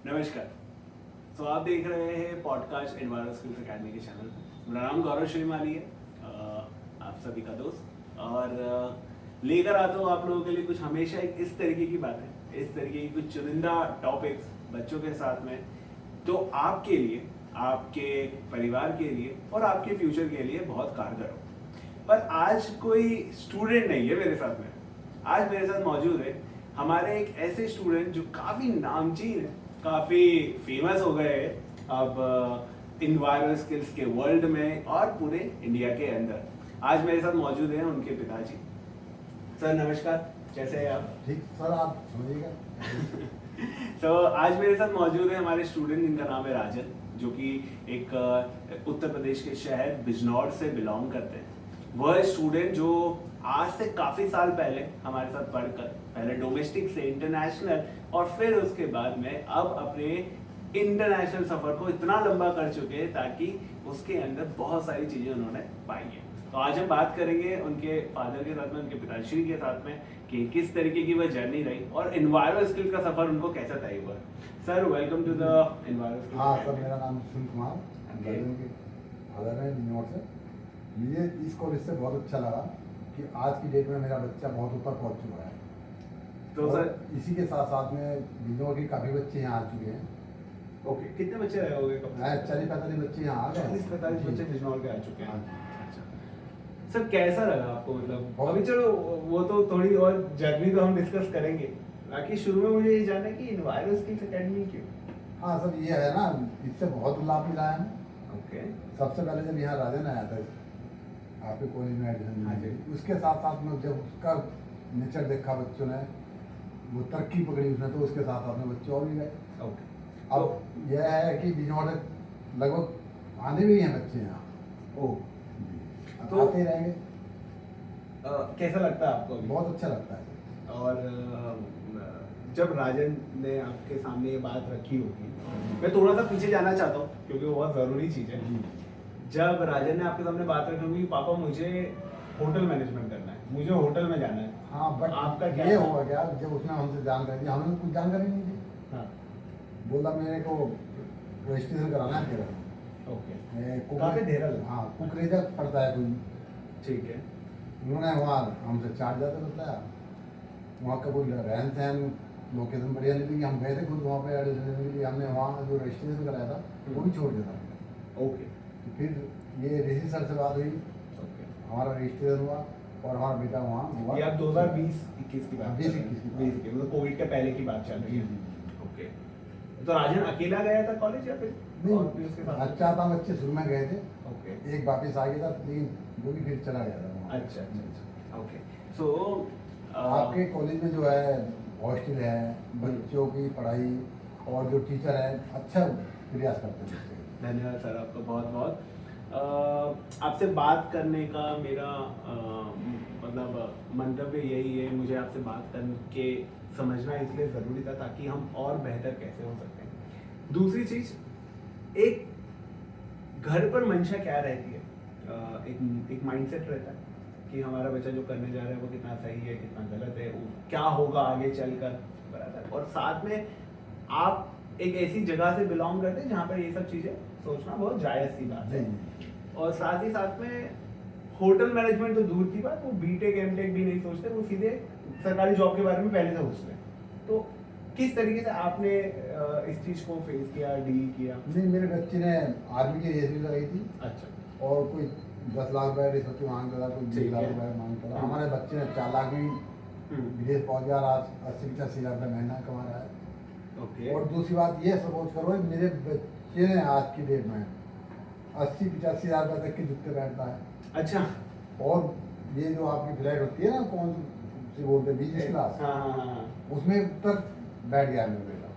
नमस्कार। तो आप देख रहे हैं पॉडकास्ट एनवायरमेंट स्किल्स अकेडमी के चैनल पर। मेरा नाम गौरव श्रीमाली है, आप सभी का दोस्त, और लेकर आता हूँ आप लोगों के लिए कुछ हमेशा एक इस तरीके की बातें, इस तरीके की कुछ चुनिंदा टॉपिक्स बच्चों के साथ में, तो आपके लिए, आपके परिवार के लिए और आपके फ्यूचर के लिए बहुत कारगर हो। पर आज कोई स्टूडेंट नहीं है मेरे साथ में। आज मेरे साथ मौजूद है हमारे एक ऐसे स्टूडेंट जो काफ़ी नामचीन है, काफ़ी फेमस हो गए हैं अब एनवायरमेंट स्किल्स के वर्ल्ड में और पूरे इंडिया के अंदर। आज मेरे साथ मौजूद हैं उनके पिताजी। सर नमस्कार, कैसे हैं आप? ठीक सर, आप सुनिएगा। तो आज मेरे साथ मौजूद है हमारे स्टूडेंट जिनका नाम है राजन, जो कि एक उत्तर प्रदेश के शहर बिजनौर से बिलोंग करते हैं। वह स्टूडेंट जो आज से काफ़ी साल पहले हमारे साथ पढ़कर पहले डोमेस्टिक से इंटरनेशनल और फिर उसके बाद में अब अपने इंटरनेशनल सफ़र को इतना लंबा कर चुके हैं ताकि उसके अंदर बहुत सारी चीज़ें उन्होंने पाई हैं। तो आज हम बात करेंगे उनके फादर के साथ में, उनके पिताश्री के साथ में, कि किस तरीके की वह जर्नी रही और एनवायरमेंट स्किल का सफ़र उनको कैसा तय हुआ। Sir welcome to the environment. हाँ सर, मेरा नाम सुनील कुमार, फादर है बिजनौर से। मुझे इस कॉलेज से बहुत अच्छा लगा कि आज की डेट में मेरा बच्चा बहुत ऊपर पहुंच चुका है। तो सर इसी के साथ साथ में बिजनौर के काफ़ी बच्चे यहाँ आ चुके हैं। ओके, कितने बच्चे रहे होंगे? 40-45 बच्चे यहाँ आ गए। 40-45 बच्चे बिजनौर के आ चुके हैं। हाँ। अच्छा सर, कैसा लगा आपको? मतलब बहुत- अभी चलो वो तो थोड़ी और जर्नी तो हम डिस्कस करेंगे, बाकी शुरू में मुझे ये जानना है कि एनवायरमेंट स्किल्स अकेडमी क्यों? हाँ सर, ये है ना, इससे बहुत लाभ मिला है हमें। ओके। सबसे पहले जब यहाँ राजन आया था आपके कॉलेज में एडमिशन, हाँ जी। उसके साथ साथ में जब उसका नेचर देखा बच्चों ने, वो तरक्की पकड़ी उसने, तो उसके साथ साथ में बच्चे और भी गए। ओके। अब यह है कि बिजनौर लगभग आने भी हैं बच्चे यहाँ। ओह, अब तो- आते ही रहेंगे। कैसा लगता है आपको अभी? बहुत अच्छा लगता है। और जब राजन ने आपके सामने ये बात रखी होगी, मैं थोड़ा सा पीछे जाना चाहता हूँ क्योंकि वो बहुत ज़रूरी चीज़ है। जब राजन ने आपके सामने बात रखी होगी, पापा मुझे होटल मैनेजमेंट करना है, मुझे होटल में जाना है। हाँ, बट आपका क्या ये था? हुआ क्या, जब उसने हमसे जानकारी दी, हमें कुछ जानकारी नहीं दी। हाँ। बोला मेरे को रजिस्ट्रेशन कराना है तेरा। ओके। कहाँ पे? धेरल? हाँ, कुकरेजा पड़ता है कोई। ठीक है। उन्होंने वहाँ हमसे चार्ज ज़्यादा बताया, वहाँ का कोई रहन सहन लोकेशन बढ़िया नहीं लगी। हम गए थे खुद वहाँ पे एडमिशन के लिए, हमने वहाँ जो रजिस्ट्रेशन कराया था वो भी छोड़ दिया था। ओके। तो फिर ये ऋषि सर से बात हुई, ओके। हमारा रजिस्ट्रेशन हुआ और हमारा बेटा वहाँ हुआ। ये आप 2020-21 की बात? 20-21 की बात। 20 की, मतलब कोविड के पहले की बात चल रही जी है। जी। ओके। तो राजन अकेला गया था कॉलेज या फिर और भी उसके नहीं, साथ? अच्छा था, बच्चे शुरू में गए थे, ओके। एक वापिस आ गया था, लेकिन वो भी फिर चला गया था वहाँ। अच्छा अच्छा अच्छा। ओके। सो आपके कॉलेज में जो है हॉस्टल है, बच्चों की पढ़ाई और जो टीचर है अच्छा प्रयास करते हैं बच्चे। धन्यवाद सर आपका बहुत बहुत। आपसे बात करने का मेरा मतलब मंतव्य यही है, मुझे आपसे बात करके समझना इसलिए ज़रूरी था ताकि हम और बेहतर कैसे हो सकते हैं। दूसरी चीज़, एक घर पर मंशा क्या रहती है, एक माइंडसेट रहता है कि हमारा बच्चा जो करने जा रहा है वो कितना सही है, कितना गलत है, वो क्या होगा आगे चलकर, बराबर। और साथ में आप एक ऐसी जगह से बिलोंग करते हैं जहाँ पर ये सब चीज़ें सोचना बहुत जायज़ सी बात है। और साथ ही साथ में होटल मैनेजमेंट तो दूर की बात, वो बीटेक एमटेक भी नहीं सोचते, वो सीधे सरकारी जॉब के बारे में पहले से सोचते हैं। तो किस तरीके से आपने इस चीज़ को फेस किया, डील किया? नहीं, मेरे बच्चे ने आर्मी की रेस भी लगाई थी अच्छा। और कोई 10 लाख रुपए रिश्वत मांगता था, कोई 20 लाख रुपए मांगता था। हमारे बच्चे ने 4 लाख में विदेश पहुंच गया, आज 80-85 लाख रुपये महीना कमा रहा है। ओके। और दूसरी बात ये सपोज करो, मेरे बच्चे ने आज की डेट में 80-85 हज़ार रुपये तक के जूते पहनता है। अच्छा। और ये जो आपकी फ्लाइट होती है ना, कौन सी बोलते हैं, बिजनेस क्लास, हाँ हाँ हाँ हाँ। उसमें तक बैठ गया मेरा बेटा।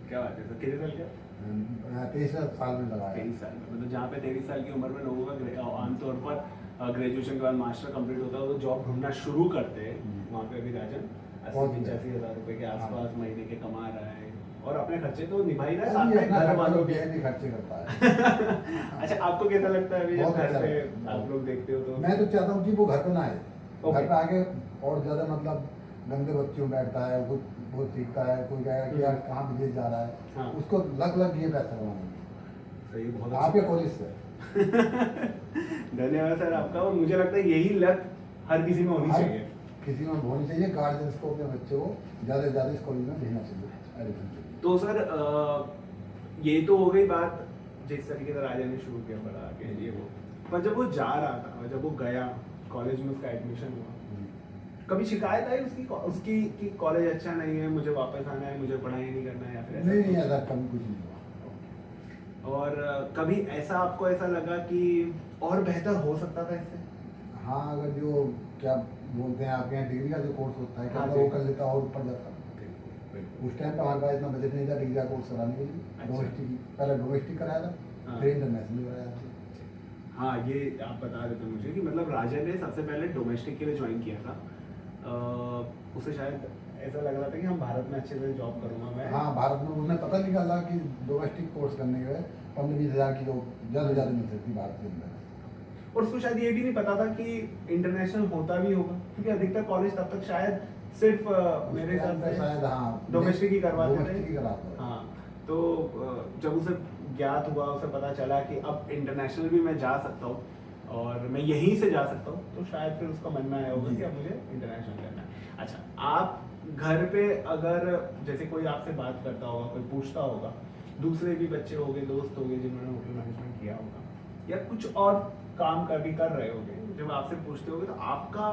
क्या बात है सर, कितने साल का? 23 साल में लगाया। 23 साल में, मतलब जहाँ पे 23 साल की उम्र में लोगों का आमतौर पर ग्रेजुएशन के बाद मास्टर कंप्लीट होता है तो जॉब ढूंढना शुरू करते हैं, वहाँ पे अभी राजन 80-85 हज़ार रुपये के आसपास महीने के कमा रहा है और अपने खर्चे तो निभा ही रहा है, साथ में घर वालों के। भी खर्चे करता है। अच्छा, आपको कैसा लगता है अभी जब बहुत घर अच्छा पे लगता है। आप लोग देखते हो तो? मैं तो चाहता हूँ कि वो घर पे ना आए, ओके। घर पे आके और ज़्यादा मतलब गंदे बच्चों में बैठता है, कुछ बहुत सीखता है, कोई कहेगा कि यार कहाँ विदेश जा रहा है, हाँ। उसको लग ये पैसा कमाने सही, बहुत आपके अच्छा। कॉलेज से धन्यवाद सर आपका। और मुझे लगता है यही लत हर किसी में होनी हर चाहिए। किसी में होनी चाहिए। गार्जियंस को अपने बच्चे को ज़्यादा से ज़्यादा इस कॉलेज में भेजना चाहिए, एडमिशन चाहिए। तो सर ये तो हो गई बात जिस तरीके से राजा ने शुरू किया पढ़ा के ये वो, पर जब वो जा रहा था और जब वो गया कॉलेज में, उसका एडमिशन हुआ, कभी शिकायत आई उसकी उसकी कि कॉलेज अच्छा नहीं है, मुझे वापस आना है, मुझे पढ़ाई नहीं करना है, या फिर नहीं ऐसा? ऐसा कभी कुछ नहीं हुआ। और कभी ऐसा आपको ऐसा लगा कि और बेहतर हो सकता था इससे? हाँ, अगर जो क्या बोलते हैं आपके यहाँ डिग्री का जो कोर्स होता है, क्या हाँ पता जी। वो कर लेता और ऊपर जाता। उस टाइम पे हमारे पास इतना बजट नहीं था डिग्री का कोर्स कराने के लिए। अच्छा। डोमेस्टिक, पहले डोमेस्टिक कराया था, हाँ। फिर इंटरनेशनल कराया था। हाँ, ये आप बता रहे थे मुझे कि मतलब राजा ने सबसे पहले डोमेस्टिक के लिए ज्वाइन किया था। उसे शायद ऐसा लग रहा था कि हम भारत में अच्छे से जॉब करूँगा मैं। हाँ, भारत में उन्हें पता निकाला कि डोमेस्टिक कोर्स करने के 15-20 हज़ार की जॉब ज़्यादा से ज़्यादा मिल सकती भारत के अंदर। और उसको शायद ये भी नहीं पता था कि इंटरनेशनल होता भी होगा, क्योंकि अधिकतर कॉलेज तब तक शायद सिर्फ मेरे हिसाब से शायद हाँ डोमेस्टिक ही करवाते डोमेस्टिक ही थे। कराते थे। हाँ, तो जब उसे ज्ञात हुआ, उसे पता चला कि अब इंटरनेशनल भी मैं जा सकता हूँ और मैं यहीं से जा सकता हूँ, तो शायद फिर उसका मन में आया होगा जी। कि अब मुझे इंटरनेशनल करना है। अच्छा, आप घर पे अगर जैसे कोई आपसे बात करता होगा, कोई पूछता होगा, दूसरे भी बच्चे होंगे, दोस्त होंगे जिन्होंने होटल मैनेजमेंट किया होगा या कुछ और काम कर रहे होंगे, जब आपसे पूछते होंगे तो आपका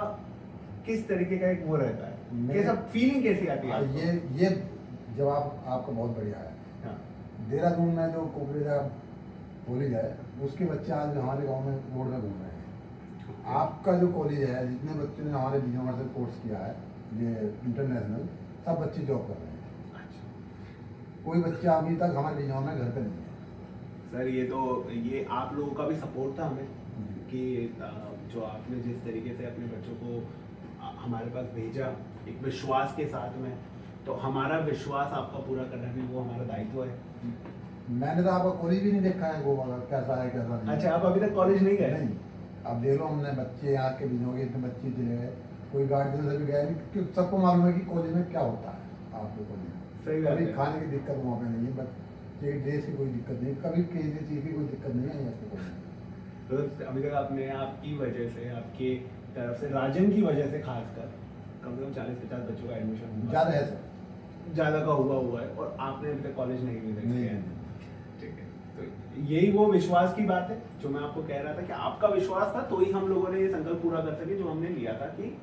किस तरीके का एक वो रहता है, कैसा फीलिंग कैसी आती है आपको? ये जवाब आपका बहुत बढ़िया है। हाँ, देहरादून में जो कुकरेजा कॉलेज है, उसके बच्चे आज हमारे गांव में रोड में घूम रहे हैं। आपका जो कॉलेज है, जितने बच्चों ने हमारे बीजोमर से कोर्स किया है ये इंटरनेशनल, सब बच्चे जॉब कर रहे हैं। अच्छा कोई बच्चा अभी तक हमारे बीजोमर में घर पे नहीं है। सर, ये आप लोगों का भी सपोर्ट था हमें कि जो आपने जिस तरीके से अपने बच्चों को हमारे पास भेजा एक विश्वास के साथ में, तो हमारा विश्वास आपका पूरा करना भी वो हमारा दायित्व है। मैंने तो आपका कॉलेज भी नहीं देखा है, वो वाला कैसा है कैसा नहीं। अच्छा, आप अभी तक कॉलेज नहीं गए? नहीं, अब देख लो हमने बच्चे यहाँ के बीजों के इतने बच्चे चले गए, कोई गार्जियन से भी गए नहीं, क्योंकि सबको मालूम है कि कॉलेज में क्या होता है। आपके कॉलेज में सही बात कभी है। खाने की दिक्कत वहाँ पे नहीं है, बच्चे ड्रेस की कोई दिक्कत नहीं, कभी किसी चीज़ की कोई दिक्कत नहीं आई आपके कॉलेज में। तो अभी तक आपने आपकी वजह से, आपके तरफ से, राजन की वजह से खासकर कम से कम 40-50 बच्चों का एडमिशन हुआ, ज़्यादा है सर, ज़्यादा का हुआ है, और आपने अभी तक कॉलेज नहीं भी नहीं किया है। ठीक है, तो यही वो विश्वास की बात है जो मैं आपको कह रहा था कि आपका विश्वास था तो ही हम लोगों ने ये संकल्प पूरा कर सके जो हमने लिया था कि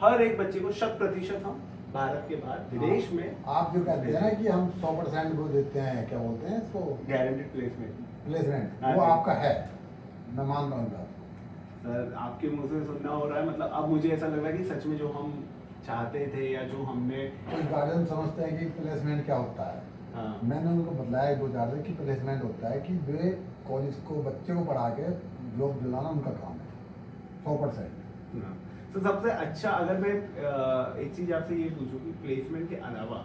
हर एक बच्चे को 100% हम भारत के बाहर विदेश में आप जो कहते हैं ना कि हम 100% वो देते हैं, क्या बोलते हैं इसको, गारंटेड प्लेसमेंट। प्लेसमेंट, हाँ वो जी। आपका है, मैं मानता हूँ बात। सर, आपके मुंह से सुनना हो रहा है, मतलब अब मुझे ऐसा लग रहा है कि सच में जो हम चाहते थे या जो हमने कोई गार्जियन समझते हैं कि प्लेसमेंट क्या होता है। हाँ, मैंने उनको बतलाया 2-4 दिन कि प्लेसमेंट होता है कि वे कॉलेज को बच्चे को पढ़ा के जॉब दिलाना उनका काम है 100%। हाँ। तो सबसे अच्छा, अगर मैं एक चीज आपसे ये पूछूं कि प्लेसमेंट के अलावा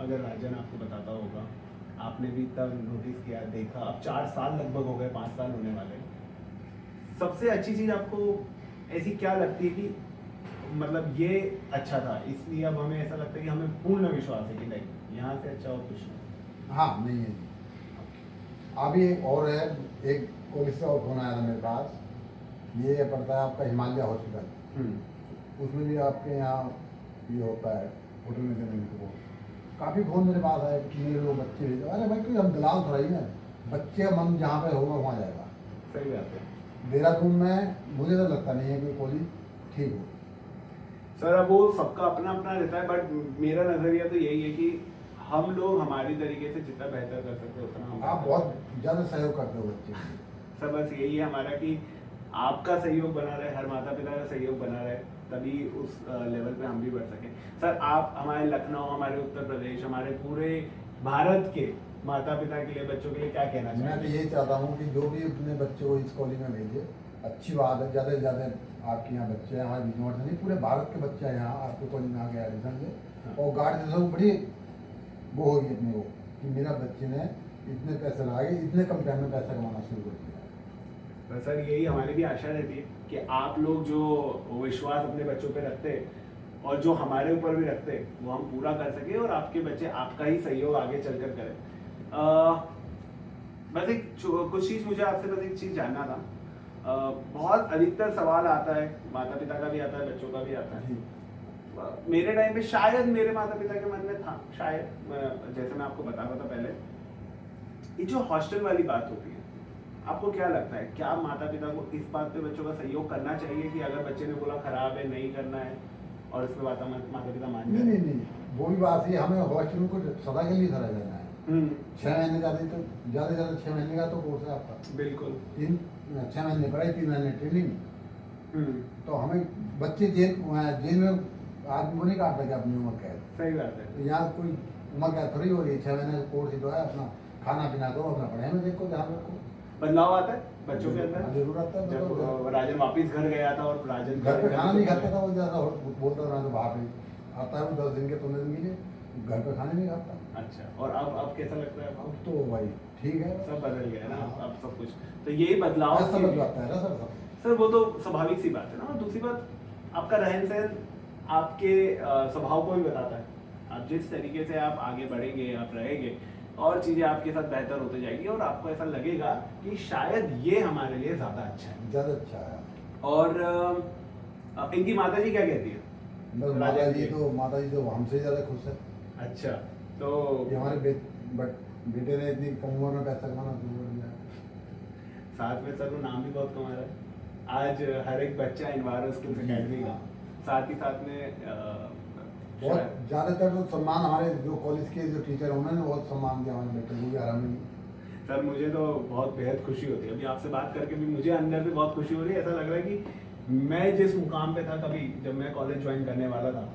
अगर राजन आपको बताता होगा, आपने भी तब नोटिस किया, देखा, अब 4 साल लगभग हो गए, 5 साल होने वाले, सबसे अच्छी चीज आपको ऐसी क्या लगती है कि मतलब ये अच्छा था इसलिए अब हमें ऐसा लगता है कि हमें पूर्ण विश्वास है कि नहीं, यहाँ से अच्छा और कुछ नहीं? हाँ, नहीं है। अभी एक और है, एक कॉलेज से और फोन आया था मेरे पास, ये पड़ता है आपका हिमालय हॉस्पिटल, उसमें भी आपके यहाँ ये होता है होटल मैनेजमेंट को। काफ़ी फ़ोन मेरे पास आए कि मेरे लोग बच्चे भेजो। अरे भाई, कोई हम दलाल थोड़ा ही है, बच्चे का मन जहाँ पे होगा वहाँ जाएगा। सही बात है देहरादून में मुझे तो लगता नहीं है कोई कॉलेज ठीक हो। सर, अब वो सबका अपना अपना रहता है, बट मेरा नजरिया तो यही है कि हम लोग हमारी तरीके से जितना बेहतर कर सकते हैं उतना हम आप बहुत ज़्यादा सहयोग करते हो बच्चे के। सर, बस यही है हमारा कि आपका सहयोग बना रहे, हर माता पिता का सहयोग बना रहे, तभी उस लेवल पे हम भी बढ़ सकें। सर, आप हमारे लखनऊ, हमारे उत्तर प्रदेश, हमारे पूरे भारत के माता पिता के लिए, बच्चों के लिए क्या कहना मैं तो चाहिए? यही चाहता हूँ कि जो भी अपने बच्चे को इस कॉलेज में भेजे, अच्छी बात है। ज़्यादा से ज़्यादा आपके यहाँ बच्चे हैं, हमारे बिजनौर से नहीं, पूरे भारत के बच्चे हैं यहाँ आपके कॉलेज में आके एडमिशन ले। और गार्जियन को बड़ी वो होगी अपने को कि मेरा बच्चे ने इतने पैसे लगाए, इतने कम टाइम में पैसा कमाना शुरू कर दिया। बस सर, यही हमारी भी आशा रहती है कि आप लोग जो विश्वास अपने बच्चों पे रखते हैं और जो हमारे ऊपर भी रखते हैं वो हम पूरा कर सके और आपके बच्चे आपका ही सहयोग आगे चलकर करें। बस कुछ चीज़ मुझे आपसे बस एक चीज़ जानना था। बहुत अधिकतर सवाल आता है, माता पिता का भी आता है, बच्चों का भी आता है। मेरे टाइम पे शायद मेरे माता पिता के मन में था, शायद जैसे मैं आपको बता रहा था पहले, ये जो हॉस्टल वाली बात होती है, आपको क्या लगता है, क्या माता पिता को इस बात पे बच्चों का सहयोग करना चाहिए कि अगर बच्चे ने बोला खराब है, नहीं करना है और इस पे माता पिता मान जाए? नहीं, वो भी बात है, हमें हॉस्टल को सदा के लिए सदा जाना है। 6 महीने का तो ज़्यादा से ज़्यादा 6 महीने का तो कोर्स है आपका। बिल्कुल। 6 महीने पढ़ाई, 3 महीने ट्रेनिंग। तो हमें बच्चे जेल में आदमी को नहीं काटता कि अपनी उम्र कैद। सही बात है। तो यहाँ कोई उम्र कैद थोड़ी हो रही है। 6 महीने का कोर्स ही तो है, अपना खाना पीना दो, अपना पढ़ाई में देखो, ध्यान रखो। बदलाव आता है बच्चों के अंदर? जरूर आता है। जब राजन वापिस घर गया था और राजन घर पे खाना नहीं खाता था, वो ज़्यादा बोलता था, तो बाहर ही आता है वो 10 दिन के 15 दिन के लिए, घर पे खाना नहीं खाता। अच्छा, और अब कैसा लगता है? अब तो भाई ठीक है, सब बदल गया ना अब सब कुछ। तो यही बदलाव ऐसा लग जाता है ना सर सब। सर वो तो स्वाभाविक सी बात है ना। और दूसरी बात, आपका रहन सहन आपके स्वभाव को भी बताता है। आप जिस तरीके से आप आगे बढ़ेंगे, आप रहेंगे, और चीज़ें आपके साथ बेहतर होते जाएगी और आपको ऐसा लगेगा कि शायद ये हमारे लिए ज़्यादा अच्छा है। ज़्यादा अच्छा है। और इनकी माता जी क्या कहती है? बस माता जी तो हमसे ज़्यादा खुश है। अच्छा, तो कि हमारे बेटे ने इतनी कम उम्र में पैसा कमाना शुरू कर दिया। साथ में सर वो नाम भी बहुत कमा रहा है। आज हर एक बच्चा इन्वायरमेंटल स्किल्स एकेडमी का, साथ ही साथ में बहुत ज़्यादातर तो सम्मान हमारे जो कॉलेज के जो टीचर हैं उन्होंने बहुत सम्मान दिया हमारे बेटे को भी, आराम। सर मुझे तो बहुत बेहद खुशी होती है, अभी आपसे बात करके भी मुझे अंदर से बहुत खुशी हो रही है। ऐसा लग रहा है कि मैं जिस मुकाम पे था कभी जब मैं कॉलेज ज्वाइन करने वाला था,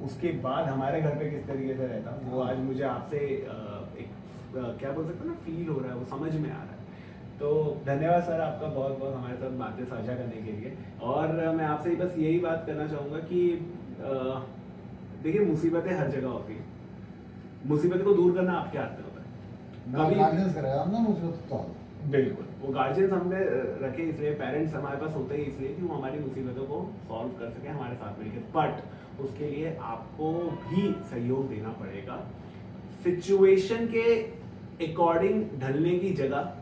उसके बाद हमारे घर पे किस तरीके से रहता, वो आज मुझे आपसे एक क्या बोल सकते हैं ना, फील हो रहा है, वो समझ में आ रहा है। तो धन्यवाद सर आपका बहुत बहुत हमारे साथ बातें साझा करने के लिए। और मैं आपसे बस यही बात करना चाहूँगा कि देखिए, मुसीबतें हर जगह होती है, मुसीबत को दूर करना आपके हाथ में होता है। कभी गार्डियंस करेगा ना मुसीबत तो बिल्कुल, वो गार्जियंस हमने रखे इसलिए, पेरेंट्स हमारे पास होते ही इसलिए कि वो हमारी मुसीबतों को सॉल्व कर सके हमारे साथ मिलकर। बट उसके लिए आपको भी सहयोग देना पड़ेगा। सिचुएशन के अकॉर्डिंग ढलने की जगह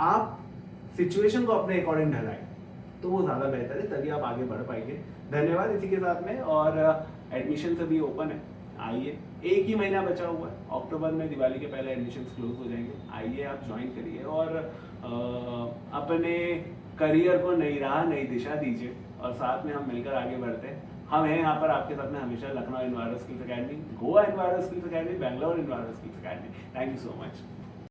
आप सिचुएशन को अपने अकॉर्डिंग ढलाएं तो वो ज़्यादा बेहतर है, तभी आप आगे बढ़ पाएंगे। धन्यवाद इसी के साथ में। और एडमिशन अभी ओपन है, आइए, 1 ही महीना बचा हुआ है, अक्टूबर में दिवाली के पहले एडमिशन क्लोज हो जाएंगे। आइए आप ज्वाइन करिए और अपने करियर को नई राह, नई दिशा दीजिए और साथ में हम मिलकर आगे बढ़ते हैं। हम हैं यहाँ पर आपके साथ में हमेशा, Lucknow environmental skills academy, Goa environmental skills academy, Bangalore environmental skills academy. Thank you so much.